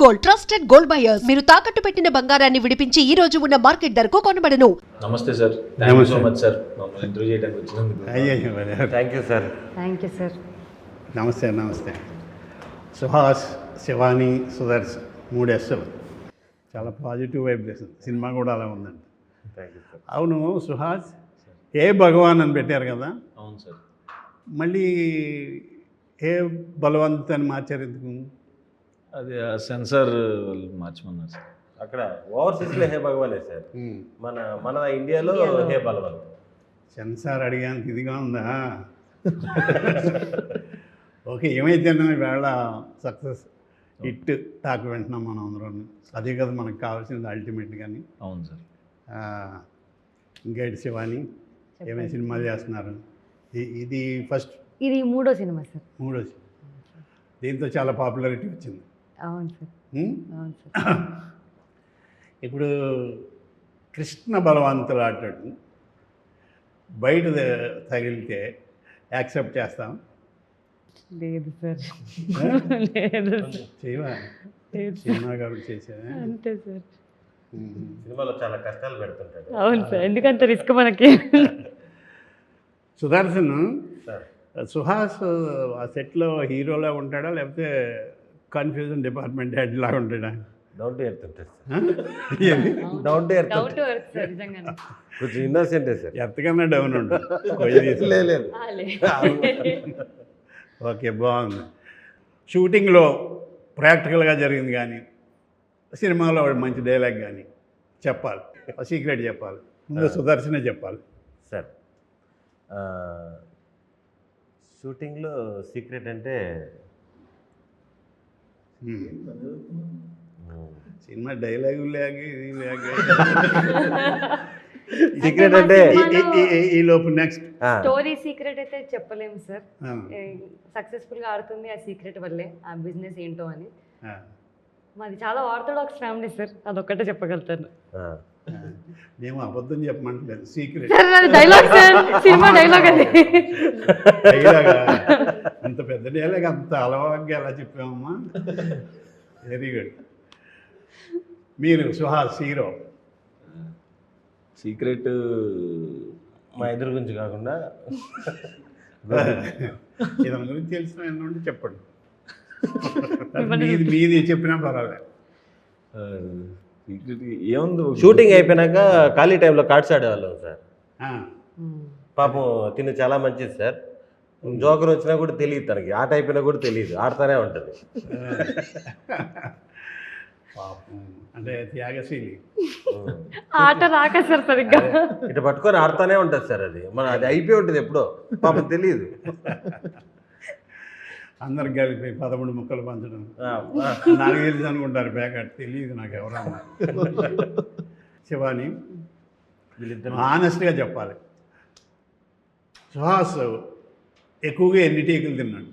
Gold, trusted gold buyers. మీరు తాకట్టు పెట్టిన బంగారాన్ని విడిపించి ఈ రోజు ఉన్న మార్కెట్ ధరకు కొనబడను. నమస్తే sir, thank you so much sir మమ్మల్ని ఇంటర్వ్యూ చేయడానికి వచ్చినందుకు. Thank you sir. Thank you sir. నమస్తే. సుహాస్, శివాని, సుదర్శన్ 3 ఎస్సులు. చాలా పాజిటివ్ వైబ్రేషన్. సినిమా కూడా అలా ఉందండి. Thank you sir. అవును సుహాస్, ఏ భగవాన్ అని పెట్టారు కదా, అవును సార్. మళ్ళీ ఏ బలవంత్ అని మార్చారు ఎందుకు? అది సెన్సార్ మార్చమన్నారు సార్. అక్కడ ఓవర్సీస్లో హే భగవానే సార్. మన ఇండియాలో హే బలవంత్. సెన్సార్ అడిగానికి ఇదిగా ఉందా? ఓకే, ఏమైతే వేళ సక్సెస్ హిట్ టాక్ వింటున్నాం మనం అందరం. అదే కదా మనకు కావాల్సింది అల్టిమేట్. కానీ అవును సార్. ఇంకేంటి శివాని, ఏమైనా సినిమాలు చేస్తున్నారు? ఇది ఫస్ట్, ఇది 3వ సినిమా సార్. 3వ సినిమా. దీంతో చాలా పాపులారిటీ వచ్చింది. అవును సార్. అవును సార్. ఇప్పుడు కృష్ణ బలవంతులు ఆటాడు బయట తగిలితే యాక్సెప్ట్ చేస్తాం? లేదు సార్. లేదు చేయవా? సినిమా కాబట్టి చేసా అంతే సార్. సినిమాలో చాలా కష్టాలు పెడుతుంటాడు. అవును సార్, ఎందుకంత రిస్క్ మనకి. సుదర్శన్ సార్, సుహాస్ ఆ సెట్లో హీరోలా ఉంటాడా లేకపోతే కన్ఫ్యూజన్ డిపార్ట్మెంట్ హెడ్ లాగా ఉంటాడా? డౌన్ టు ఎర్త్ ఉంటుంది sir. Down to earth. Doubt to earth sir, నిజంగానే. కొంచెం ఇన్నోసెంటే సార్. ఎంతకన్నా డౌన్ ఉంటుంది. లేదు. ఓకే, బాగుంది. షూటింగ్లో ప్రాక్టికల్గా జరిగింది కానీ సినిమాలో మంచి డైలాగ్ కానీ చెప్పాలి, సీక్రెట్ చెప్పాలి. ముందు సుదర్శనే చెప్పాలి సార్. షూటింగ్లో సీక్రెట్ అంటే సినిమా డైలాగు లేక ఇది లేక సీక్రెట్ అంటే ఈ లోపు నెక్స్ట్ స్టోరీ సీక్రెట్ అయితే చెప్పలేము సార్. సక్సెస్ఫుల్ గా ఆడుతుంది ఆ సీక్రెట్ వల్లే, ఆ బిజినెస్ ఏంటో అని. మాది చాలా ఆర్థోడాక్స్ ఫ్యామిలీ సార్, అదొక్కటే చెప్పగలుగుతాను. మేము అబద్ధం చెప్పమంటలేదు, secret dialogue sir, cinema dialogue అది. డైలాగ్ అంత పెద్ద డైలాగ్ అంత అలవాటుగా ఎలా చెప్పామమ్మా? Very good. మీరు సుహాస్ హీరో, సీక్రెట్ మా ఎదురు గురించి కాకుండా ఇతని గురించి తెలిసిన ఏంటంటే చెప్పండి. మీది చెప్పినా పర్వాలేదు. సీక్రెట్ ఏముంది, షూటింగ్ అయిపోయినాక ఖాళీ టైంలో కార్డ్స్ ఆడేవాళ్ళం సార్. పాపం తిను చాలా మంచిది సార్. జోకర్ వచ్చినా కూడా తెలియదు తనకి, ఆట అయిపోయినా కూడా తెలియదు, ఆడుతూనే ఉంటుంది. పాపం అంటే త్యాగశీలి. ఆట రాక సార్ సరిగ్గా ఇటు పట్టుకొని ఆడుతూనే ఉంటుంది సార్. అది అయిపోయి ఉంటుంది ఎప్పుడో, పాపం తెలియదు. అందరికి కలిపి 13 ముక్కలు పంచడం నాకు తెలుసు అనుకుంటారు. బ్యాకట్ తెలియదు నాకు ఎవరన్నా. శివాని, వీళ్ళిద్దరు ఆనెస్ట్గా చెప్పాలి, సుహాస్ ఎక్కువగా ఎన్ని టేకులు తిన్నాడు?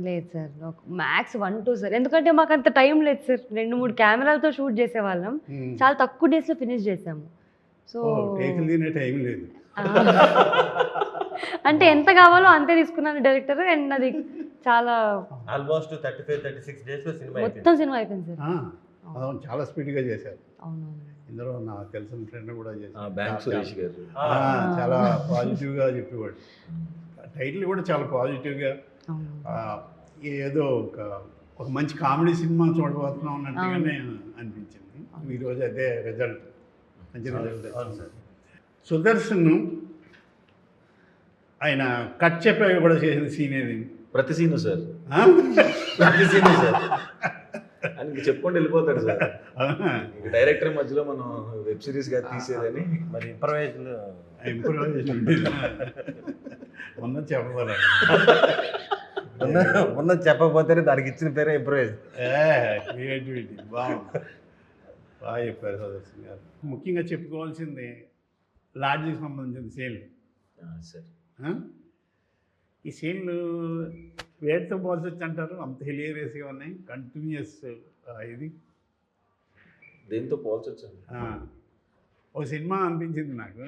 లేదు సార్, మ్యాక్స్ 1-2 సార్. ఎందుకంటే మాకు అంత టైం లేదు సార్. 2-3 కెమెరాలతో షూట్ చేసేవాళ్ళం, చాలా తక్కువ డేస్లో ఫినిష్ చేసాము. సో టేకులు తినే టైం లేదు. అంటే ఎంత కావాలో అంతే తీసుకున్నాను డైరెక్టర్. అండ్ అది చాలా ఆల్మోస్ట్ 35-36 డేస్లో మొత్తం సినిమా అయిపోయింది సార్. అవును, చాలా స్పీడ్గా చేశారు. అవునవును. ఇందులో నాకు తెలిసిన ఫ్రెండ్ కూడా చేశారు, బ్యాంక్ సురేష్ గారు. చాలా పాజిటివ్గా చెప్పేవాడు. టైటిల్ కూడా చాలా పాజిటివ్గా, ఏదో ఒక మంచి కామెడీ సినిమా చూడబోతున్నాం అన్నట్టుగానే అనిపించింది. ఈరోజు అదే రిజల్ట్, మంచి రిజల్ట్. సుదర్శన్ ఆయన కట్ చెప్పాక కూడా చేసిన సీన్ ఏది? ప్రతి సీను సార్, ప్రతి సీను సార్. ఆయనకి చెప్పుకుంటూ వెళ్ళిపోతాడు సార్. డైరెక్టర్ మధ్యలో మనం వెబ్ సిరీస్ గా తీసేదని మరి ఇంప్రవైజేషన్ మొన్న చెప్పవాలి. మొన్న చెప్పకపోతేనే దానికి ఇచ్చిన పేరే ఇంప్రవైజ్. క్రియేటివిటీ బాగుంది, బాగా చెప్పారు సుదర్శన్ గారు. ముఖ్యంగా చెప్పుకోవాల్సింది లాడ్జికి సంబంధించిన సీన్లు సార్. ఈ సీన్లు వేటితో పోల్చొచ్చు అంటారు? అంత హిలేరియస్గా ఉన్నాయి, కంటిన్యూస్. ఇది దేంతో పోల్చొచ్చు? ఒక సినిమా అనిపించింది నాకు,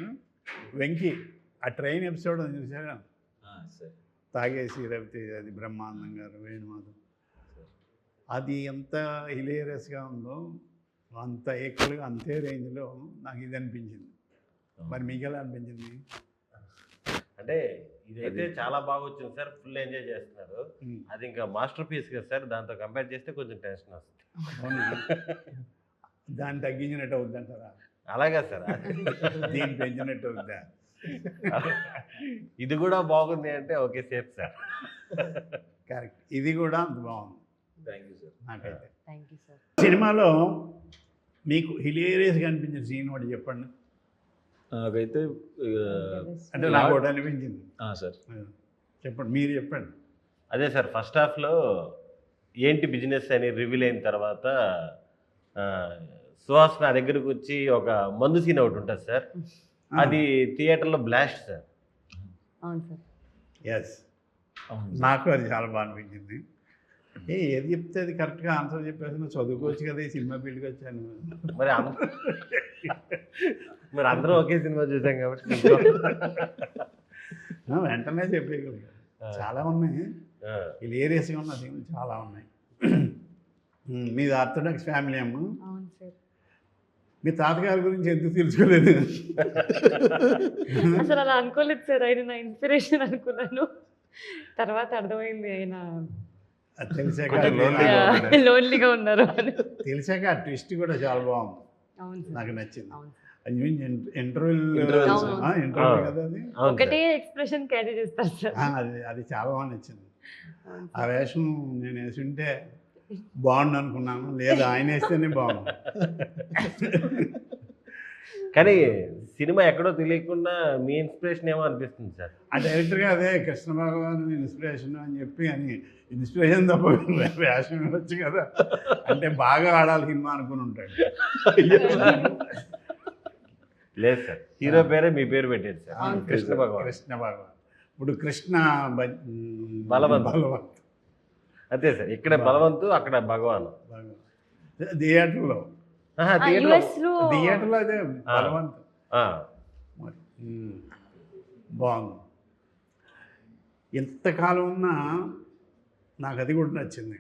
వెంకీ ఆ ట్రైన్ ఎపిసోడ్ చూసారా? తాగేసి రవితే అది బ్రహ్మానందం గారు, వేణుమాధవ్ అది ఎంత హిలేరియస్గా ఉందో అంత ఈక్వల్గా అంతే రేంజ్లో నాకు ఇది అనిపించింది. మరి మీకు ఎలా అనిపించింది? అంటే ఇదైతే చాలా బాగా వచ్చింది సార్, ఫుల్ ఎంజాయ్ చేస్తున్నారు. అది ఇంకా మాస్టర్ పీస్ కదా సార్, దాంతో కంపేర్ చేస్తే కొంచెం టెన్షన్ వస్తుంది. అవునా? దాన్ని తగ్గించినట్టు అవుద్దంటారా? అలాగే సార్. దీన్ని పెంచినట్టు అవుద్దా? ఇది కూడా బాగుంది అంటే ఓకే సేఫ్ సార్. కరెక్ట్, ఇది కూడా అంత బాగుంది. Thank you sir. నాకైతే థ్యాంక్ యూ సార్. సినిమాలో మీకు హిలేరియస్గా అనిపించిన సీన్ ఒకటి చెప్పండి. నాకైతే అంటే నాకు ఒకటి అనిపించింది. సార్ చెప్పండి, మీరు చెప్పండి. అదే సార్, ఫస్ట్ హాఫ్లో ఏంటి బిజినెస్ అని రివీల్ అయిన తర్వాత సుహాస్ నా దగ్గరకు వచ్చి ఒక మందు సీన్ ఒకటి ఉంటుంది సార్, అది థియేటర్లో బ్లాస్ట్ సార్. అవును సార్. ఎస్, నాకు అది చాలా బాగా అనిపించింది. ఏది చెప్తే అది కరెక్ట్గా ఆన్సర్ చెప్పేసి నువ్వు చదువుకోవచ్చు కదా, ఈ సినిమా ఫీల్డ్కి వచ్చాను. మరి అందరూ ఒకే సినిమా చూసాం కాబట్టి వెంటనే చెప్పేయగలిగా. చాలా ఉన్నాయి, హిలేరియస్గా ఉన్న సీన్లు చాలా ఉన్నాయి. మీది ఆర్థోడాక్స్ ఫ్యామిలీ అమ్మ. అవును సార్. మీ తాతగారి గురించి ఎందుకు తెలుసుకోలేదు? అసలు అలా అనుకోలేదు సార్, ఆయన నా ఇన్స్పిరేషన్ అనుకున్నాను. తర్వాత అర్థమైంది ఆయన అది తెలిసాక లోన్లీగా ఉన్నారు అని. తెలిసాక ఆ ట్విస్ట్ కూడా చాలా బాగుంది, అవును సార్. నాకు నచ్చింది. అవును సార్. ఇంటర్వ్యూ కదా అది. ఒకటే ఎక్స్ప్రెషన్ క్యారీ చేస్తారు సార్. అది చాలా బాగా నచ్చింది. అవును ఆ సార్. వేషం నేను వేసుంటే బాగుండు అనుకున్నాను, లేదా ఆయన వేస్తేనే బాగుంది. కానీ సినిమా ఎక్కడో తెలియకుండా మీ ఇన్స్పిరేషన్ ఏమో అనిపిస్తుంది సార్. ఆ డైరెక్టర్గా అదే కృష్ణ భగవాన్ ఇన్స్పిరేషన్ అని చెప్పి అని ఇన్స్పిరేషన్ తప్ప వేషం వచ్చు కదా, అంటే బాగా ఆడాలి సినిమా అనుకుని ఉంటాడు. లేదు సార్, హీరో పేరే మీ పేరు పెట్టారు సార్, కృష్ణ భగవాన్. కృష్ణ భగవాన్. ఇప్పుడు కృష్ణ బలవంత్. అంతే సార్, ఇక్కడ బలవంతు, అక్కడ భగవాన్. థియేటర్లో US లో థియేటర్లో అదే బలవంత్. బాగుంది. ఎంతకాలం ఉన్నా నాకు అది కూడా నచ్చింది.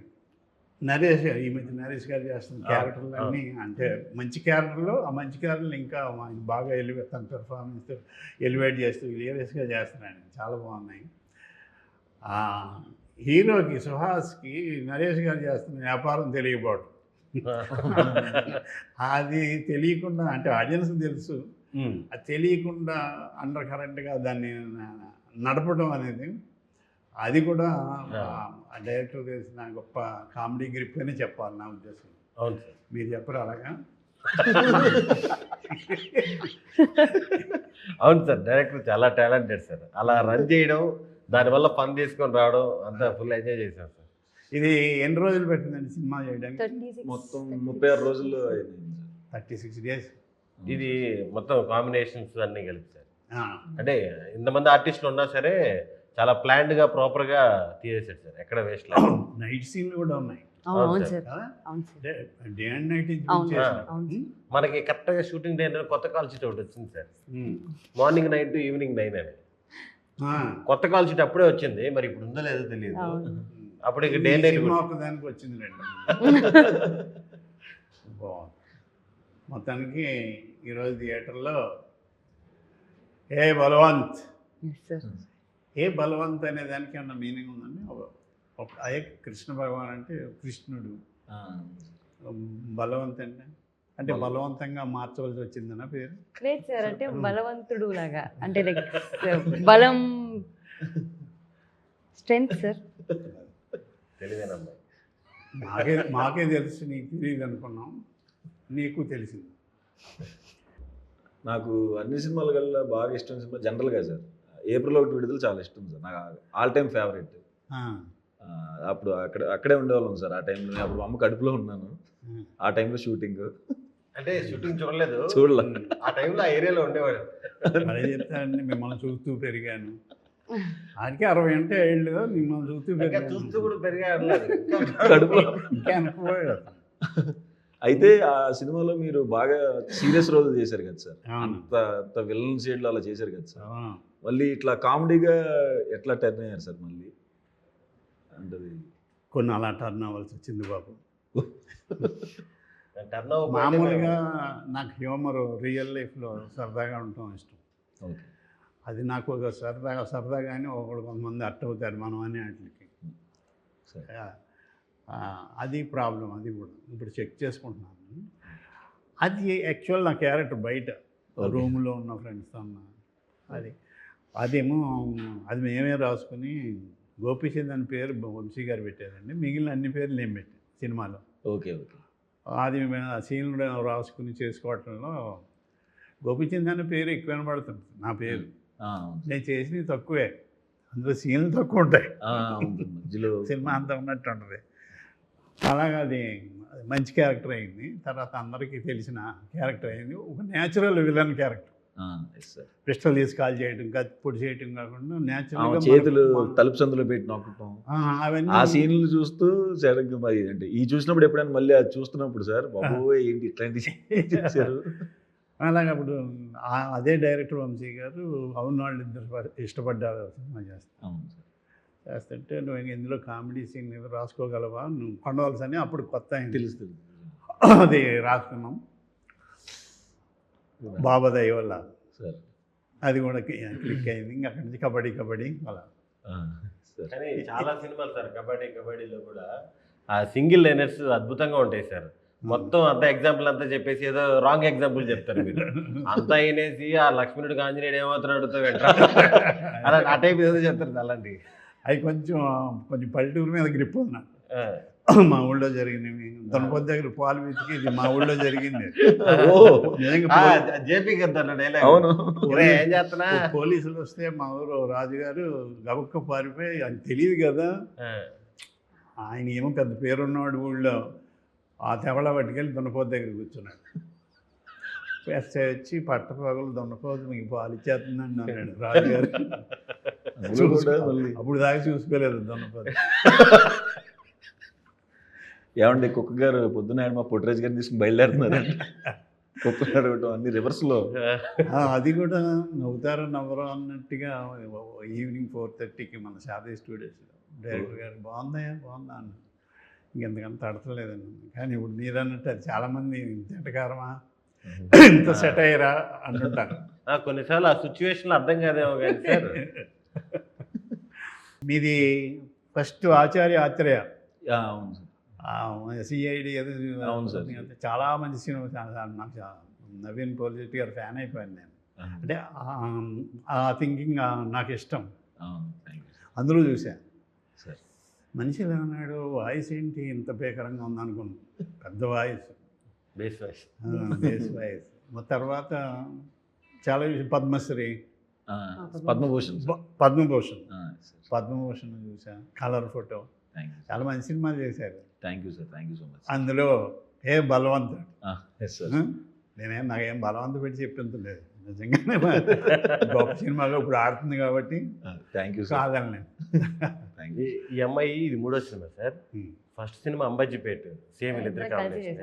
నరేష్ గారు, ఈ మధ్య నరేష్ గారు చేస్తున్న క్యారెక్టర్లు అన్నీ అంటే మంచి క్యారెక్టర్లు, ఆ మంచి క్యారెక్టర్లు ఇంకా బాగా తన పెర్ఫార్మెన్స్ ఎలివేట్ చేస్తూ హిలేరియస్గా చేస్తున్నాడు, చాలా బాగున్నాయి. హీరోకి సుహాస్కి నరేష్ గారు చేస్తున్న వ్యాపారం తెలియకపోవడం, అది తెలియకుండా, అంటే ఆడియన్స్ తెలుసు, అది తెలియకుండా అండర్ కరెంట్గా దాన్ని నడపడం అనేది, అది కూడా డైరెక్టర్ తెలిసిన గొప్ప కామెడీ గ్రిప్ అని చెప్పాలి నా ఉద్దేశం. అవును సార్. మీరు చెప్పరు అలాగా? అవును సార్, డైరెక్టర్ చాలా టాలెంటెడ్ సార్. అలా రన్ చేయడం, దానివల్ల పని తీసుకొని రావడం అంతా ఫుల్ ఎంజాయ్ చేశాను సార్. ఇది ఎన్ని రోజులు పెట్టిందండి సినిమా చేయడానికి? 36 మొత్తం 36 రోజుల్లో అయింది సార్. 36 days. ఇది మొత్తం కాంబినేషన్స్ అన్నీ కలిపి సార్. అంటే ఇంతమంది ఆర్టిస్టులు ఉన్నా సరే చాలా ప్లాన్డ్గా ప్రాపర్గా తీసేసాడు సార్, ఎక్కడ వేస్ట్ లేదు. నైట్ సీన్లు కూడా ఉన్నాయి అవును సార్. కదా, అవును సార్. డే అండ్ నైట్ అవును. మనకి కరెక్ట్గా షూటింగ్ డే కొత్త కాల్ షీట్ ఒకటి వచ్చింది సార్, మార్నింగ్ 9 to ఈవినింగ్ 9 అని. కొత్త కాల్ షీట్ అప్పుడే వచ్చింది, మరి ఇప్పుడు ఉందో లేదో తెలియదు. అప్పుడు ఇక డే నైట్ ఒకదానికి వచ్చింది రెండు. బాగుంది. మొత్తానికి ఈరోజు థియేటర్లో ఏ బలవంత్, ఏ బలవంత్ అనే దానికి ఏమన్నా మీనింగ్ ఉందండి? అయ్యే కృష్ణ భగవాన్ అంటే కృష్ణుడు, బలవంత్ అంటే బలవంతంగా మార్చవలసి వచ్చిందన్న పేరు? లేదు సార్, అంటే బలవంతుడు లాగా, అంటే లైక్ బలం, స్ట్రెంగ్త్ సార్. తెలియదేనమ్మా, మాకే తెలుసు, నీకు తెలియదు అనుకున్నాం, నీకు తెలిసింది. నాకు అన్ని సినిమాల కల్లా బాగా ఇష్టం సినిమా జనరల్గా సార్ ఏప్రిల్ 1 విడుదల చాలా ఇష్టం సార్, నాకు ఆల్ టైమ్ ఫేవరెట్. అప్పుడు అక్కడే ఉండేవాళ్ళం సార్ ఆ టైంలో. నేను అప్పుడు అమ్మ కడుపులో ఉన్నాను, ఆ టైంలో షూటింగ్. అంటే షూటింగ్ చూడలేదు, చూడలే. ఆ టైంలో ఆ ఏరియాలో ఉండేవాడు. అదే చెప్తానండి, మిమ్మల్ని చూస్తూ పెరిగాను. ఆయనకి 60 అంటే ఏళ్ళు, మిమ్మల్ని చూస్తూ చూస్తూ కూడా పెరిగాడు కడుపులో. ఇంకా అనుకోలేదు. అయితే ఆ సినిమాలో మీరు బాగా సీరియస్ రోల్ చేశారు కదా సార్, అంత విలన్ షేడ్లో అలా చేశారు కదా సార్. మళ్ళీ ఇట్లా కామెడీగా ఎట్లా టర్న్ అయ్యారు సార్ మళ్ళీ? అంటే కొన్ని అలా టర్న్ అవ్వాల్సి వచ్చింది బాబు. టర్న్ ఓవర్ మామూలుగా నాకు హ్యూమర్ రియల్ లైఫ్లో సరదాగా ఉండటం ఇష్టం. ఓకే. అది నాకు ఒక సరదాగానే ఒకడు కొంతమంది అట్ట అవుతారు మనం అనే వాటికి. సరే. అది ప్రాబ్లం. అది కూడా ఇప్పుడు చెక్ చేసుకుంటున్నాను. అది యాక్చువల్ నా క్యారెక్టర్ బయట రూమ్లో ఉన్న ఫ్రెండ్స్తో ఉన్న అదేమో అది మేమే రాసుకుని గోపీచంద్ అని పేరు వంశీ గారు పెట్టారండి. మిగిలిన అన్ని పేర్లు నేను పెట్టాను సినిమాలో. ఓకే. ఓకే. అది సీన్లు రాసుకుని చేసుకోవటంలో గోపీచంద్ అనే పేరు ఎక్కువ వినబడుతుంది. నా పేరు నేను చేసినవి తక్కువే, అందులో సీన్లు తక్కువ ఉంటాయి. సినిమా అంతా ఉన్నట్టు ఉంటుంది. అలాగా అది మంచి క్యారెక్టర్ అయింది. తర్వాత అందరికీ తెలిసిన క్యారెక్టర్ అయింది. ఒక న్యాచురల్ విలన్ క్యారెక్టర్. పిస్టల్ తీసి కాల్ చేయడం, కత్తి పొడి చేయడం కాకుండా న్యాచురల్గా చేతులు తలుపు సందులో పెట్టి నొక్కటం, అవన్నీ ఆ సీన్లు చూస్తూ సడన్గా మరి అంటే ఈ చూసినప్పుడు ఎప్పుడైనా మళ్ళీ అది చూస్తున్నప్పుడు సార్ బాబోయ్ ఏంటి ఇట్లాంటి చేశారు. అలాగే అప్పుడు అదే డైరెక్టర్ వంశీ గారు అవును వాళ్ళు ఇద్దరు ఇష్టపడ్డారు సినిమా చేస్తుంటే నువ్వు ఇందులో కామెడీ సీన్ ఏదో రాసుకోగలవా, నువ్వు కొండవలసి అని అప్పుడు కొత్త అయింది తెలుస్తుంది. అది రాసుకున్నాం బాబా దయ వల్ల. సార్ అది కూడా క్లిక్ అయింది. ఇంకా అక్కడి నుంచి కబడ్డీ అలా. కానీ చాలా సినిమాలు సార్ కబడ్డీలో కూడా ఆ సింగిల్ లైనర్స్ అద్భుతంగా ఉంటాయి సార్. మొత్తం అంత ఎగ్జాంపుల్ అంతా చెప్పేసి ఏదో రాంగ్ ఎగ్జాంపుల్ చెప్తారు మీరు. అంతా అయినేసి ఆ లక్ష్మణుడు ఆంజనేయుడు ఏమవుతున్నాడు అలా ఆ టైప్ ఏదో చెప్తారు. అలాంటివి అవి కొంచెం పల్లెటూరు మీద గ్రిప్ ఉన్నా. మా ఊళ్ళో జరిగినవి దొనపొద్దు దగ్గర పాలు వెతికి ఇది మా ఊళ్ళో జరిగింది. జేపీ ఏం చేస్తున్నా పోలీసులు వస్తే మా ఊరు రాజుగారు గబక్క పారిపోయి అది తెలియదు కదా, ఆయన ఏమో పెద్ద పేరున్నవాడు ఊళ్ళో. ఆ తెవళ పట్టుకెళ్ళి దున్నపోతు దగ్గర కూర్చున్నాడు. ఎస్ఐ వచ్చి పట్టపగలు దున్నపోతు మీకు పాలు ఇచ్చేస్తుందండి అన్నాడు రాజుగారు. అప్పుడు దాకా చూసుకోలేదు దున్నపోతు. ఏమండి కుక్క గారు పొద్దున మా పుట్టిరాజు గారిని తీసుకుని బయలుదేరుతున్నారు. కుక్క అడగటం అన్ని రివర్స్లో. అది కూడా నవ్వుతారో నవ్వరో అన్నట్టుగా ఈవినింగ్ 4:30కి మన శారదీ స్టూడియోస్లో డైరెక్టర్ గారు బాగుందా అన్న. ఇంకెంతకంత తడతలేదండి. కానీ ఇప్పుడు మీరు అన్నట్టు అది చాలామంది తింటకారమా ఇంత సెట్ అయ్యారా అంటుంటారు. కొన్నిసార్లు ఆ సిచ్యువేషన్లో అర్థం కాదేమో కానీ సార్. మీది ఫస్ట్ ఆత్రేయ. అవును సార్. సిఐడి ఏదో అవును సార్. చాలా మంచి సినిమా. నాకు నవీన్ పోలిశెట్టి గారు ఫ్యాన్ అయిపోయాను నేను. అంటే ఆ థింకింగ్ నాకు ఇష్టం. అందులో చూశాను. మనిషి ఎలా ఉన్నాడు, వాయిస్ ఏంటి ఇంత భీకరంగా ఉందనుకున్నాను. పెద్ద వాయిస్, బేస్ వాయిస్. తర్వాత చాలా పద్మశ్రీ, పద్మభూషణ్ చూసా, కలర్ ఫోటో, చాలా మంచి సినిమాలు చేశారు. Thank you sir. Thank you so much. అందులో బలవంతుడు. నాకేం బలవంతు పెట్టి చెప్పించలేదు, నిజంగానే గొప్ప సినిమాగా ఇప్పుడు ఆడుతుంది కాబట్టి థ్యాంక్ యూ కాదని. ఈ అమ్మాయి ఇది 3వ cinema sir. First cinema Ambajipeta, same వీళ్ళిద్దరు కాంబినేషన్.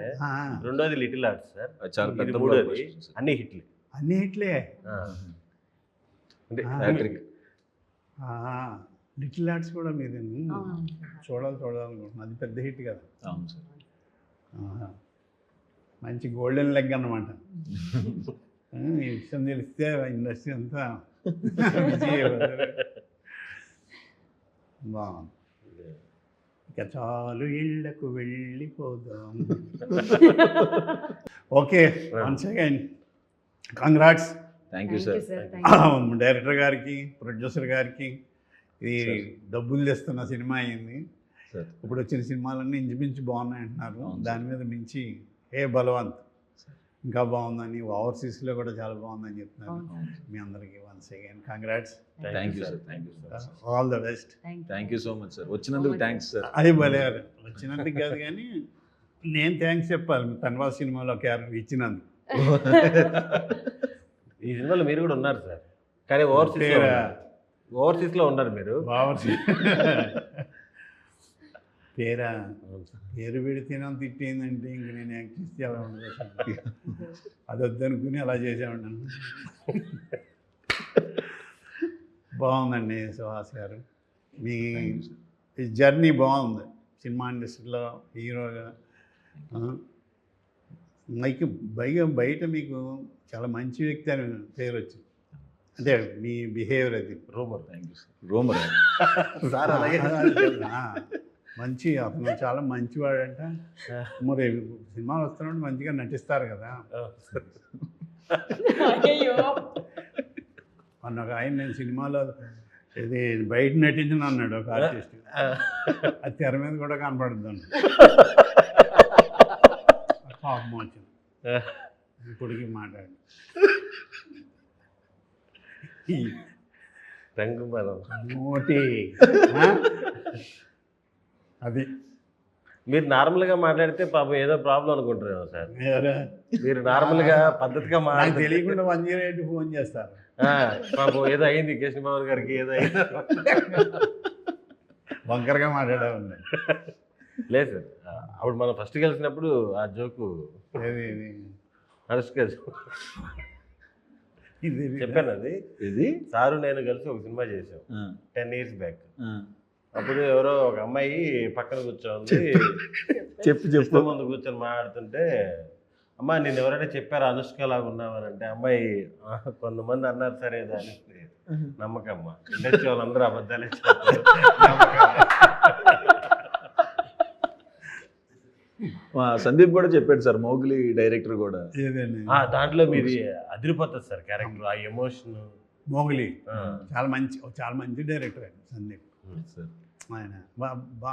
రెండోది లిటిల్ ఆర్ట్స్ సార్. ఇది 3వది. అన్ని హిట్లే. లిటిల్ ఆర్ట్స్ కూడా మీరు చూడాలనుకుంటున్నాను. అది పెద్ద హిట్ కదా. అవును సార్. మంచి గోల్డెన్ లెగ్ అన్నమాట. ఈ విషయం తెలిస్తే ఇండస్ట్రీ అంతా బాగుంది. ఇక చాలు ఇళ్లకు వెళ్ళిపోదాం. Okay, once again congrats. Thank you sir. Director గారికి, ప్రొడ్యూసర్ గారికి. ఇది డబ్బులు తెస్తున్న సినిమా అయింది. ఇప్పుడు వచ్చిన సినిమాలన్నీ ఇంచుమించు బాగున్నాయి అంటున్నారు. దాని మీద మించి బలవంత్ ఇంకా బాగుందని, ఓవర్సీస్లో కూడా చాలా బాగుందని చెప్తున్నారు. మీ అందరికీ once again congrats. Thank you sir. Thank you sir. All the best. Thank you so much sir. వచ్చినందుకు థ్యాంక్స్ సార్. అది భలేవారు. వచ్చినందుకు కాదు కానీ నేను థ్యాంక్స్ చెప్పాలి తన్వా సినిమాలో క్యారెక్టర్ ఇచ్చినందుకు. ఈ సినిమాలో మీరు కూడా ఉన్నారు సార్, కానీ ఓవర్సీస్లో ఉన్నారు మీరు. పేరు పెడితేనే తిట్టేందంటే ఇంక నేను యాక్ట్ చేస్తే అలా ఉండదు. అది వద్దనుకుని అలా చేసామండి. బాగుందండి సుహాస్ గారు, మీ జర్నీ బాగుంది. సినిమా ఇండస్ట్రీలో హీరోగా. మీకు బయట మీకు చాలా మంచి వ్యక్తి అని పేరు వచ్చింది, అంటే మీ బిహేవియర్ అది. Rumour. Thank you sir. Rumour sir అలాగే ఆ, మంచి అతను చాలా మంచివాడంట. మరి సినిమాలు వస్తున్నప్పుడు మంచిగా నటిస్తారు కదా. మొన్న ఒక ఆయన నేను సినిమాలో ఇది బయట నటించిన అన్నాడు ఒక ఆర్టిస్ట్, అది తెర మీద కూడా కనపడుతుంది. పాపం వచ్చింది ఇప్పటికి మాట్లాడి. రంగు మనం. నోటి అది మీరు నార్మల్గా మాట్లాడితే పాపం ఏదో ప్రాబ్లం అనుకుంటున్నాను సార్. ఎవరు? మీరు నార్మల్గా పద్ధతిగా నాకు మాట్లాడితే తెలియకుండా 108 ఫోన్ చేస్తారు. పాపం ఏదో అయింది కృష్ణబాబు గారికి, ఏదో అయింది. వంకరగా మాట్లాడేవాడిని. లేదు సార్, అప్పుడు మనం ఫస్ట్ కలిసినప్పుడు ఆ జోకు ఏది అనుష్క ఇది చెప్పాను. అది ఇది సారు నేను కలిసి ఒక సినిమా చేసాం 10 years బ్యాక్. అప్పుడు ఎవరో ఒక అమ్మాయి పక్కన కూర్చోంది, చెప్పు ముందు కూర్చొని మాట్లాడుతుంటే, అమ్మా నేను ఎవరైనా చెప్పారా అనుష్క లాగా ఉన్నామని అంటే, అమ్మాయి కొంతమంది అన్నారు సరే దాని నమ్మకమ్మ, ఇండస్ట్రీ వాళ్ళందరూ అబద్ధాలే చెప్తారు. సందీప్ కూడా చెప్పాడు సార్, మోగ్లీ డైరెక్టర్ కూడా. ఏదండి దాంట్లో మీరు అదిరిపోతుంది సార్ క్యారెక్టర్, ఆ ఎమోషన్. మోగ్లీ చాలా మంచి డైరెక్టర్ ఆయన సందీప్. సార్ ఆయన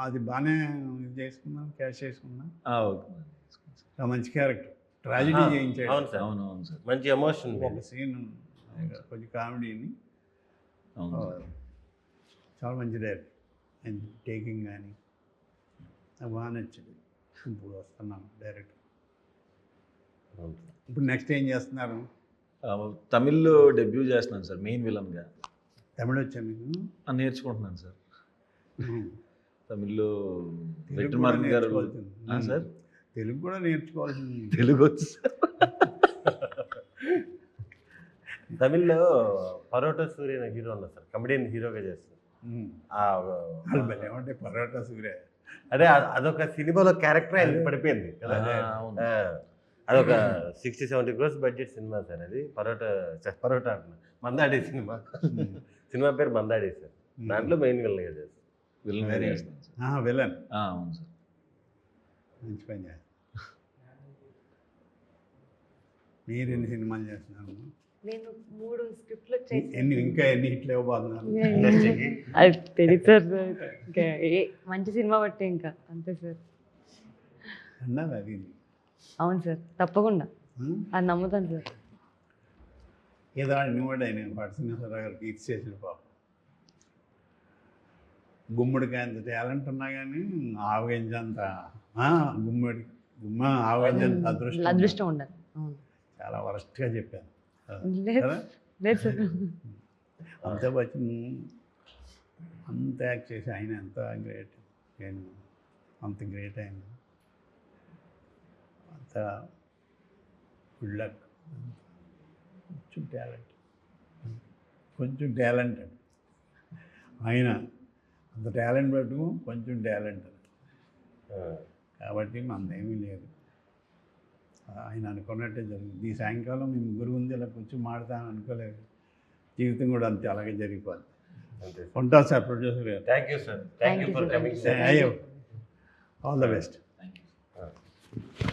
అది బాగానే ఇది చేసుకున్నాం, క్యాష్ చేసుకున్నాం. ఓకే. మంచి క్యారెక్టర్, ట్రాజడీ చేయించాడు. అవును సార్, అవును సార్. మంచి ఎమోషన్. ఒక సీన్ కొంచెం కామెడీని, అవును. చాలా మంచి డైరెక్టర్. ఆయన టేకింగ్ కానీ నాకు బాగా నచ్చింది. ఇప్పుడు వస్తున్నాను డైరెక్టర్. ఇప్పుడు నెక్స్ట్ ఏం చేస్తున్నారు? తమిళ్లో డెబ్యూ చేస్తున్నాను సార్, మెయిన్ విలన్గా. తమిళ వచ్చా మీకు? నేర్చుకుంటున్నాను సార్ తమిళ్లో. తెలుగు కూడా వెట్రిమారన్ గారు. నేర్చుకోవాల్సింది. సార్ తెలుగు కూడా నేర్చుకోవాల్సింది. తెలుగు వచ్చు సార్. తమిళ్లో పరోటా సూర్య అనే హీరో ఉన్నారు సార్, కమెడియన్ హీరోగా చేస్తారు. ఏమంటే పరోటా సూర్య అదే అదొక సినిమాలో క్యారెక్టర్ ఆయన పడిపోయింది కదా. అదొక 60-70 crores బడ్జెట్ సినిమా సార్ అది. పరోటా అంటున్నా, మందాడి సినిమా. సినిమా పేరు మందాడి సార్. దాంట్లో మెయిన్ విలన్గా చేస్తారు. విలన్గా చేస్తాను సార్. విలన్. అవును సార్. మంచి పని చేస్తారు. మీరు ఎన్ని సినిమాలు చేస్తున్నారు? నేను 3 స్క్రిప్ట్లు ఇంకా ఎన్ని హిట్లు ఇవ్వబోతున్నారు? అది తెలియదు సార్. ఇంకా మంచి సినిమా బట్టి ఇంకా అంతే సార్. అన్నారు అది. అవును సార్, తప్పకుండా అది నమ్ముతాను సార్. ఏదో కూడా ఆయన పట్టినసరావు గారికి ఇది చేసిన పాపం. గుమ్మడికి అంత టాలెంట్ ఉన్నా కానీ ఆవగించంత ఆవగించంత అదృష్టం ఉండాలి. అవును, చాలా వరస్ట్గా చెప్పాను లేదు సార్. అంత వచ్చి అంత యాక్ట్ చేసి ఆయన ఎంత గ్రేట్. నేను అంత గ్రేట్ ఆయన, అంత గుడ్ లక్. కొంచెం టాలెంట్ ఆయన అంత టాలెంట్ పెట్టుకు కొంచెం టాలెంట్. కాబట్టి మనదేమీ లేదు. ఆయన అనుకున్నట్టే జరిగింది. ఈ సాయంకాలం మీ ముగ్గురు ఉంది ఇలా కొంచెం మాడతాను అనుకోలేదు. జీవితం కూడా అంతే అలాగే జరిగిపోద్ది. ఉంటాను సార్ ప్రొడ్యూసర్ గారు. Thank you sir, thank you for coming sir. అయ్యో, ఆల్ ద బెస్ట్.